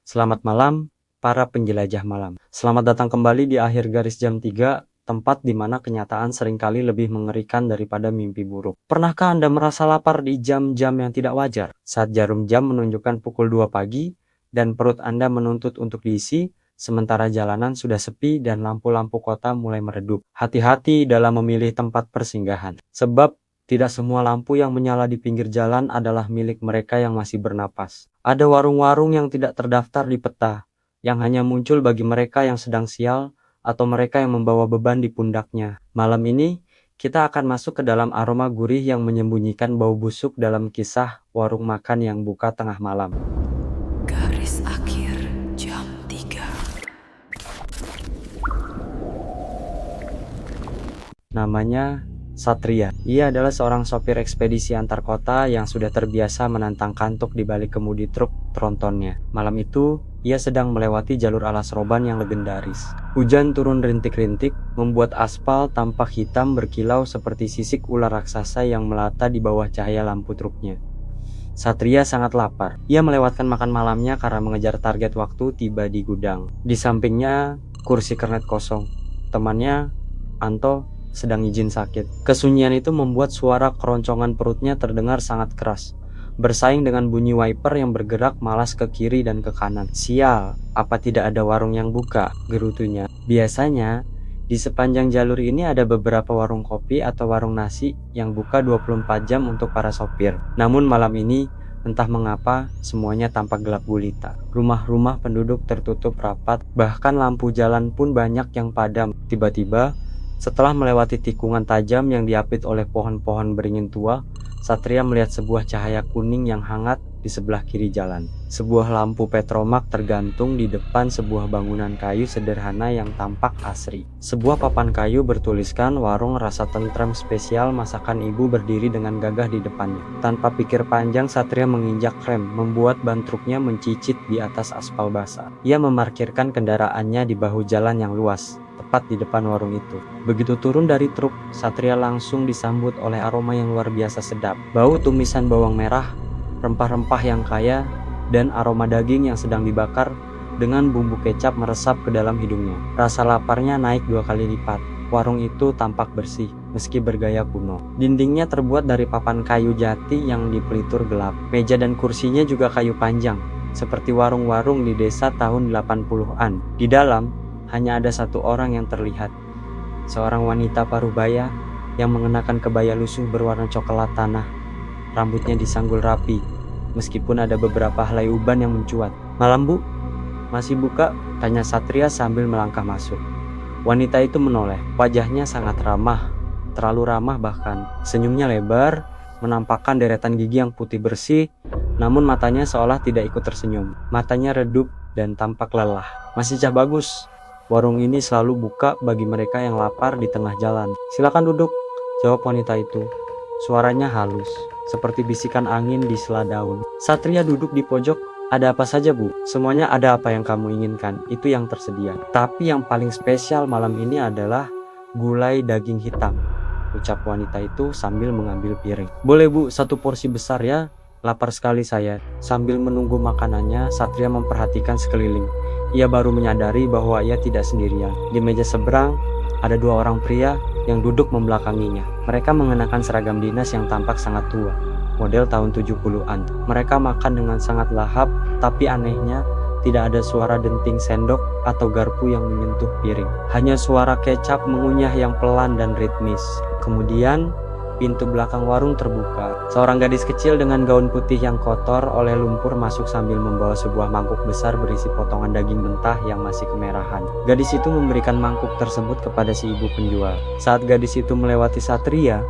Selamat malam, para penjelajah malam. Selamat datang kembali di akhir garis jam 3, tempat di mana kenyataan seringkali lebih mengerikan daripada mimpi buruk. Pernahkah Anda merasa lapar di jam-jam yang tidak wajar? Saat jarum jam menunjukkan pukul 2 pagi dan perut Anda menuntut untuk diisi, sementara jalanan sudah sepi dan lampu-lampu kota mulai meredup. Hati-hati dalam memilih tempat persinggahan, sebab tidak semua lampu yang menyala di pinggir jalan adalah milik mereka yang masih bernapas. Ada warung-warung yang tidak terdaftar di peta, yang hanya muncul bagi mereka yang sedang sial atau mereka yang membawa beban di pundaknya. Malam ini, kita akan masuk ke dalam aroma gurih yang menyembunyikan bau busuk dalam kisah warung makan yang buka tengah malam. Garis akhir jam 3. Namanya Satria. Ia adalah seorang sopir ekspedisi antar kota yang sudah terbiasa menantang kantuk di balik kemudi truk trontonnya. Malam itu, ia sedang melewati jalur alas roban yang legendaris. Hujan turun rintik-rintik, membuat aspal tampak hitam berkilau seperti sisik ular raksasa yang melata di bawah cahaya lampu truknya. Satria sangat lapar. Ia melewatkan makan malamnya karena mengejar target waktu tiba di gudang. Di sampingnya, kursi kernet kosong. Temannya, Anto, sedang izin sakit. Kesunyian itu membuat suara keroncongan perutnya terdengar sangat keras, bersaing dengan bunyi wiper yang bergerak malas ke kiri dan ke kanan. Sial, apa tidak ada warung yang buka? Gerutunya. Biasanya, di sepanjang jalur ini ada beberapa warung kopi atau warung nasi yang buka 24 jam untuk para sopir. Namun malam ini, entah mengapa, semuanya tampak gelap gulita. Rumah-rumah penduduk tertutup rapat, bahkan lampu jalan pun banyak yang padam. Tiba-tiba, setelah melewati tikungan tajam yang diapit oleh pohon-pohon beringin tua, Satria melihat sebuah cahaya kuning yang hangat di sebelah kiri jalan. Sebuah lampu petromak tergantung di depan sebuah bangunan kayu sederhana yang tampak asri. Sebuah papan kayu bertuliskan warung rasa tentrem spesial masakan ibu berdiri dengan gagah di depannya. Tanpa pikir panjang, Satria menginjak rem, membuat ban truknya mencicit di atas aspal basah. Ia memarkirkan kendaraannya di bahu jalan yang luas, tepat di depan warung itu. Begitu turun dari truk, Satria langsung disambut oleh aroma yang luar biasa sedap. Bau tumisan bawang merah, rempah-rempah yang kaya, dan aroma daging yang sedang dibakar dengan bumbu kecap meresap ke dalam hidungnya. Rasa laparnya naik 2 kali lipat. Warung itu tampak bersih, meski bergaya kuno. Dindingnya terbuat dari papan kayu jati yang dipelitur gelap. Meja dan kursinya juga kayu panjang, seperti warung-warung di desa tahun 80-an. Di dalam, hanya ada satu orang yang terlihat. Seorang wanita parubaya yang mengenakan kebaya lusuh berwarna coklat tanah. Rambutnya disanggul rapi, meskipun ada beberapa helai uban yang mencuat. "Malam, Bu. Masih buka?" tanya Satria sambil melangkah masuk. Wanita itu menoleh. Wajahnya sangat ramah, terlalu ramah bahkan. Senyumnya lebar, menampakkan deretan gigi yang putih bersih, namun matanya seolah tidak ikut tersenyum. Matanya redup dan tampak lelah. "Masih cah bagus. Warung ini selalu buka bagi mereka yang lapar di tengah jalan. Silakan duduk," jawab wanita itu. Suaranya halus, seperti bisikan angin di sela daun. Satria duduk di pojok. "Ada apa saja, Bu?" "Semuanya ada apa yang kamu inginkan, itu yang tersedia. Tapi yang paling spesial malam ini adalah gulai daging hitam," ucap wanita itu sambil mengambil piring. "Boleh, Bu, 1 porsi besar ya? Lapar sekali saya." Sambil menunggu makanannya, Satria memperhatikan sekeliling. Ia baru menyadari bahwa ia tidak sendirian. Di meja seberang, ada 2 orang pria yang duduk membelakanginya. Mereka mengenakan seragam dinas yang tampak sangat tua, model tahun 70-an. Mereka makan dengan sangat lahap, tapi anehnya tidak ada suara denting sendok atau garpu yang menyentuh piring. Hanya suara kecap mengunyah yang pelan dan ritmis. Kemudian, pintu belakang warung terbuka. Seorang gadis kecil dengan gaun putih yang kotor oleh lumpur masuk sambil membawa sebuah mangkuk besar berisi potongan daging mentah yang masih kemerahan. Gadis itu memberikan mangkuk tersebut kepada si ibu penjual. Saat gadis itu melewati Satria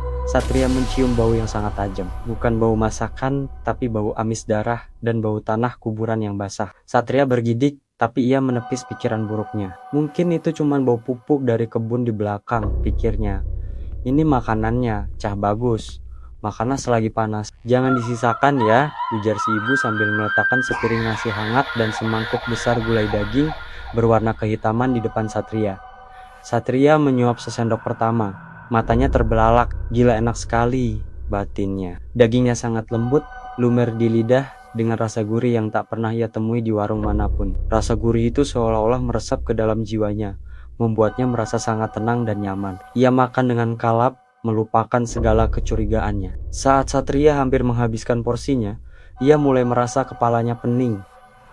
mencium bau yang sangat tajam. Bukan bau masakan, tapi bau amis darah dan bau tanah kuburan yang basah. Satria bergidik, tapi ia menepis pikiran buruknya. Mungkin itu cuma bau pupuk dari kebun di belakang, pikirnya. "Ini makanannya, cah bagus. Makanlah selagi panas. Jangan disisakan ya," ujar si ibu sambil meletakkan sepiring nasi hangat dan semangkuk besar gulai daging berwarna kehitaman di depan Satria. Satria menyuap sesendok pertama. Matanya terbelalak. Gila enak sekali, batinnya. Dagingnya sangat lembut, lumer di lidah, dengan rasa gurih yang tak pernah ia temui di warung manapun. Rasa gurih itu seolah-olah meresap ke dalam jiwanya, membuatnya merasa sangat tenang dan nyaman. Ia makan dengan kalap, melupakan segala kecurigaannya. Saat Satria hampir menghabiskan porsinya, ia mulai merasa kepalanya pening.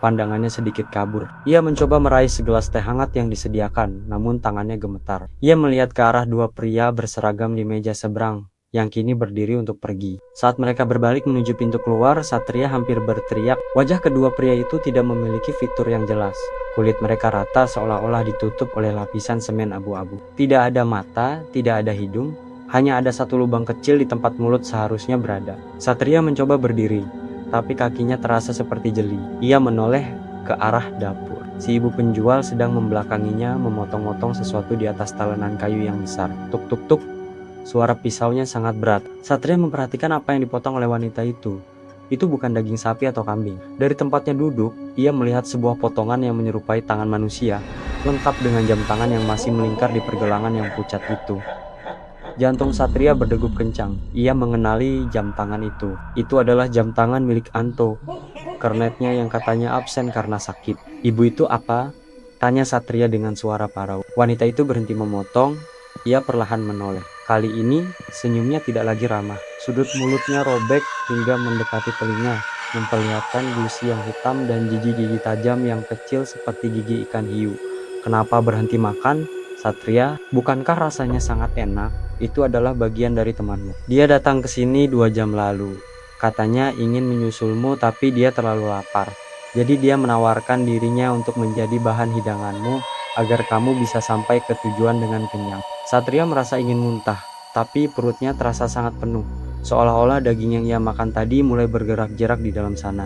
Pandangannya sedikit kabur. Ia mencoba meraih segelas teh hangat yang disediakan, namun tangannya gemetar. Ia melihat ke arah dua pria berseragam di meja seberang, yang kini berdiri untuk pergi. Saat mereka berbalik menuju pintu keluar, Satria hampir berteriak. Wajah kedua pria itu tidak memiliki fitur yang jelas. Kulit mereka rata seolah-olah ditutup oleh lapisan semen abu-abu. Tidak ada mata, tidak ada hidung, hanya ada satu lubang kecil di tempat mulut seharusnya berada. Satria mencoba berdiri, tapi kakinya terasa seperti jeli. Ia menoleh ke arah dapur. Si ibu penjual sedang membelakanginya, memotong-motong sesuatu di atas talenan kayu yang besar. Tuk tuk tuk. Suara pisaunya sangat berat. Satria memperhatikan apa yang dipotong oleh wanita itu. Itu bukan daging sapi atau kambing. Dari tempatnya duduk, ia melihat sebuah potongan yang menyerupai tangan manusia, lengkap dengan jam tangan yang masih melingkar di pergelangan yang pucat itu. Jantung Satria berdegup kencang. Ia mengenali jam tangan itu. Itu adalah jam tangan milik Anto, kernetnya yang katanya absen karena sakit. Ibu itu apa? Tanya Satria dengan suara parau. Wanita itu berhenti memotong. Ia perlahan menoleh. Kali ini senyumnya tidak lagi ramah. Sudut mulutnya robek hingga mendekati telinga, memperlihatkan gusi yang hitam dan gigi-gigi tajam yang kecil seperti gigi ikan hiu. Kenapa berhenti makan? Satria, bukankah rasanya sangat enak? Itu adalah bagian dari temanmu. Dia datang ke sini 2 jam lalu. Katanya ingin menyusulmu, tapi dia terlalu lapar. Jadi dia menawarkan dirinya untuk menjadi bahan hidanganmu agar kamu bisa sampai ke tujuan dengan kenyang. Satria merasa ingin muntah, tapi perutnya terasa sangat penuh. Seolah-olah daging yang ia makan tadi mulai bergerak-gerak di dalam sana.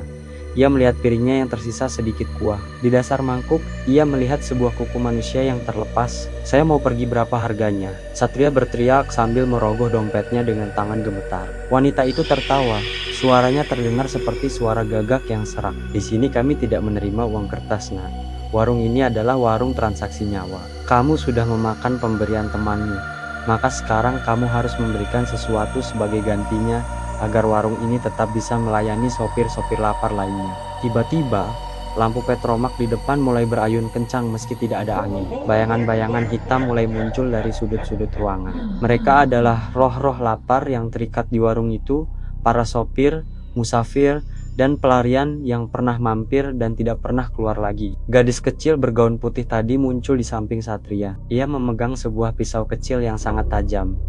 Ia melihat piringnya yang tersisa sedikit kuah. Di dasar mangkuk, ia melihat sebuah kuku manusia yang terlepas. Saya mau pergi, berapa harganya? Satria berteriak sambil merogoh dompetnya dengan tangan gemetar. Wanita itu tertawa. Suaranya terdengar seperti suara gagak yang serak. Di sini kami tidak menerima uang kertas, nak. Warung ini adalah warung transaksi nyawa. Kamu sudah memakan pemberian temanmu, maka sekarang kamu harus memberikan sesuatu sebagai gantinya, agar warung ini tetap bisa melayani sopir-sopir lapar lainnya. Tiba-tiba, lampu petromak di depan mulai berayun kencang meski tidak ada angin. Bayangan-bayangan hitam mulai muncul dari sudut-sudut ruangan. Mereka adalah roh-roh lapar yang terikat di warung itu, para sopir, musafir, dan pelarian yang pernah mampir dan tidak pernah keluar lagi. Gadis kecil bergaun putih tadi muncul di samping Satria. Ia memegang sebuah pisau kecil yang sangat tajam.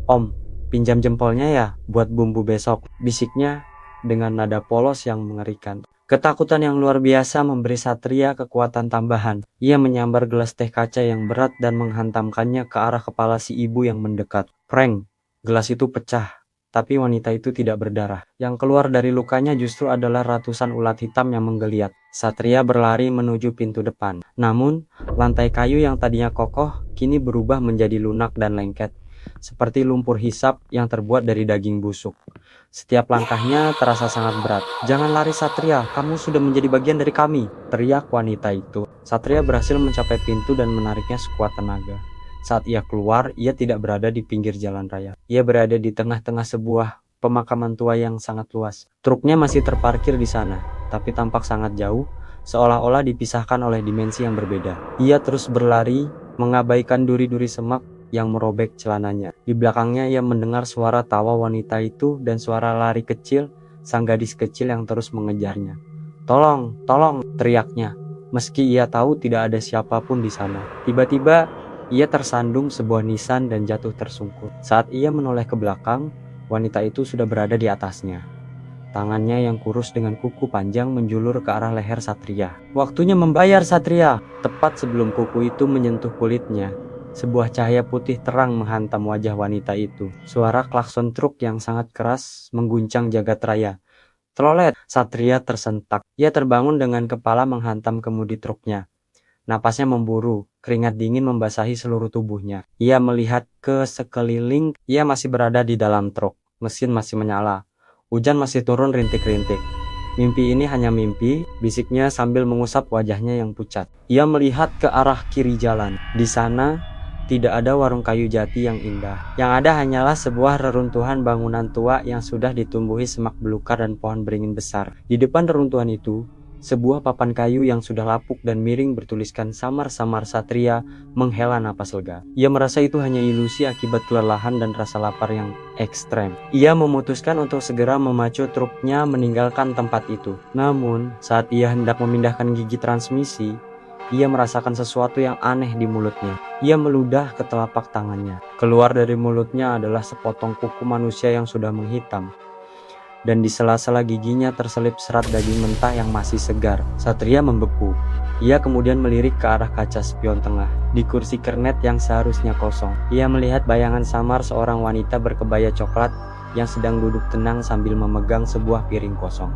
Om, pinjam jempolnya ya, buat bumbu besok, bisiknya dengan nada polos yang mengerikan. Ketakutan yang luar biasa memberi Satria kekuatan tambahan. Ia menyambar gelas teh kaca yang berat dan menghantamkannya ke arah kepala si ibu yang mendekat. Preng, gelas itu pecah, tapi wanita itu tidak berdarah. Yang keluar dari lukanya justru adalah ratusan ulat hitam yang menggeliat. Satria berlari menuju pintu depan. Namun, lantai kayu yang tadinya kokoh kini berubah menjadi lunak dan lengket, seperti lumpur hisap yang terbuat dari daging busuk. Setiap langkahnya terasa sangat berat. Jangan lari Satria, kamu sudah menjadi bagian dari kami, teriak wanita itu. Satria berhasil mencapai pintu dan menariknya sekuat tenaga. Saat ia keluar, ia tidak berada di pinggir jalan raya. Ia berada di tengah-tengah sebuah pemakaman tua yang sangat luas. Truknya masih terparkir di sana, tapi tampak sangat jauh, seolah-olah dipisahkan oleh dimensi yang berbeda. Ia terus berlari, mengabaikan duri-duri semak yang merobek celananya. Di belakangnya ia mendengar suara tawa wanita itu dan suara lari kecil sang gadis kecil yang terus mengejarnya. Tolong, tolong, teriaknya, meski ia tahu tidak ada siapapun di sana. Tiba-tiba ia tersandung sebuah nisan dan jatuh tersungkur. Saat ia menoleh ke belakang, wanita itu sudah berada di atasnya. Tangannya yang kurus dengan kuku panjang menjulur ke arah leher Satria. Waktunya membayar, Satria. Tepat sebelum kuku itu menyentuh kulitnya, sebuah cahaya putih terang menghantam wajah wanita itu. Suara klakson truk yang sangat keras mengguncang jagat raya. Telolet, Satria tersentak. Ia terbangun dengan kepala menghantam kemudi truknya. Napasnya memburu, keringat dingin membasahi seluruh tubuhnya. Ia melihat ke sekeliling. Ia masih berada di dalam truk. Mesin masih menyala. Hujan masih turun rintik-rintik. Mimpi ini hanya mimpi, bisiknya sambil mengusap wajahnya yang pucat. Ia melihat ke arah kiri jalan. Di sana, Tidak ada warung kayu jati yang indah. Yang ada hanyalah sebuah reruntuhan bangunan tua yang sudah ditumbuhi semak belukar dan pohon beringin besar. Di depan reruntuhan itu, sebuah papan kayu yang sudah lapuk dan miring bertuliskan samar-samar Satria menghela napas lega. Ia merasa itu hanya ilusi akibat kelelahan dan rasa lapar yang ekstrem. Ia memutuskan untuk segera memacu truknya meninggalkan tempat itu. Namun, saat ia hendak memindahkan gigi transmisi, ia merasakan sesuatu yang aneh di mulutnya. Ia meludah ke telapak tangannya. Keluar dari mulutnya adalah sepotong kuku manusia yang sudah menghitam. Dan di sela-sela giginya terselip serat daging mentah yang masih segar. Satria membeku. Ia kemudian melirik ke arah kaca spion tengah. Di kursi kernet yang seharusnya kosong, ia melihat bayangan samar seorang wanita berkebaya coklat yang sedang duduk tenang sambil memegang sebuah piring kosong.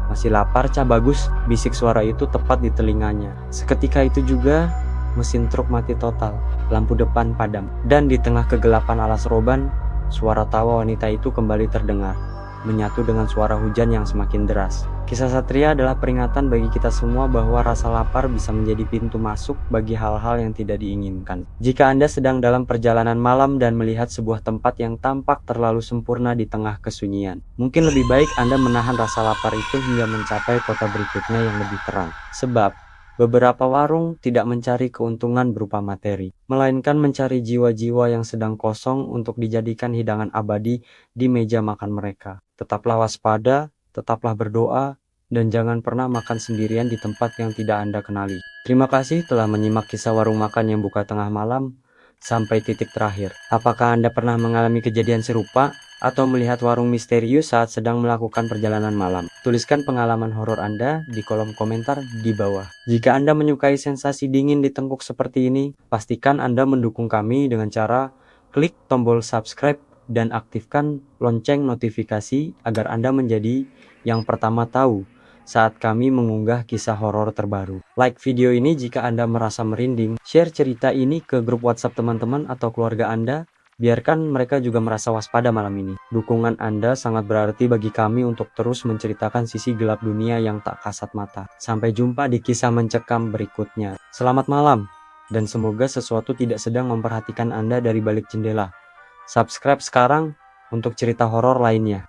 "Masih lapar, Cah Bagus?" bisik suara itu tepat di telinganya. Seketika itu juga, mesin truk mati total, lampu depan padam, dan di tengah kegelapan alas roban, suara tawa wanita itu kembali terdengar, menyatu dengan suara hujan yang semakin deras. Kisah Satria adalah peringatan bagi kita semua bahwa rasa lapar bisa menjadi pintu masuk bagi hal-hal yang tidak diinginkan. Jika Anda sedang dalam perjalanan malam dan melihat sebuah tempat yang tampak terlalu sempurna di tengah kesunyian, mungkin lebih baik Anda menahan rasa lapar itu hingga mencapai kota berikutnya yang lebih terang. Sebab, beberapa warung tidak mencari keuntungan berupa materi, melainkan mencari jiwa-jiwa yang sedang kosong untuk dijadikan hidangan abadi di meja makan mereka. Tetaplah waspada, tetaplah berdoa, dan jangan pernah makan sendirian di tempat yang tidak Anda kenali. Terima kasih telah menyimak kisah warung makan yang buka tengah malam sampai titik terakhir. Apakah Anda pernah mengalami kejadian serupa atau melihat warung misterius saat sedang melakukan perjalanan malam? Tuliskan pengalaman horor Anda di kolom komentar di bawah. Jika Anda menyukai sensasi dingin di tengkuk seperti ini, pastikan Anda mendukung kami dengan cara klik tombol subscribe dan aktifkan lonceng notifikasi agar Anda menjadi yang pertama tahu saat kami mengunggah kisah horor terbaru. Like video ini jika Anda merasa merinding, share cerita ini ke grup WhatsApp teman-teman atau keluarga Anda. Biarkan mereka juga merasa waspada malam ini. Dukungan Anda sangat berarti bagi kami untuk terus menceritakan sisi gelap dunia yang tak kasat mata. Sampai jumpa di kisah mencekam berikutnya. Selamat malam, dan semoga sesuatu tidak sedang memperhatikan Anda dari balik jendela. Subscribe sekarang untuk cerita horor lainnya.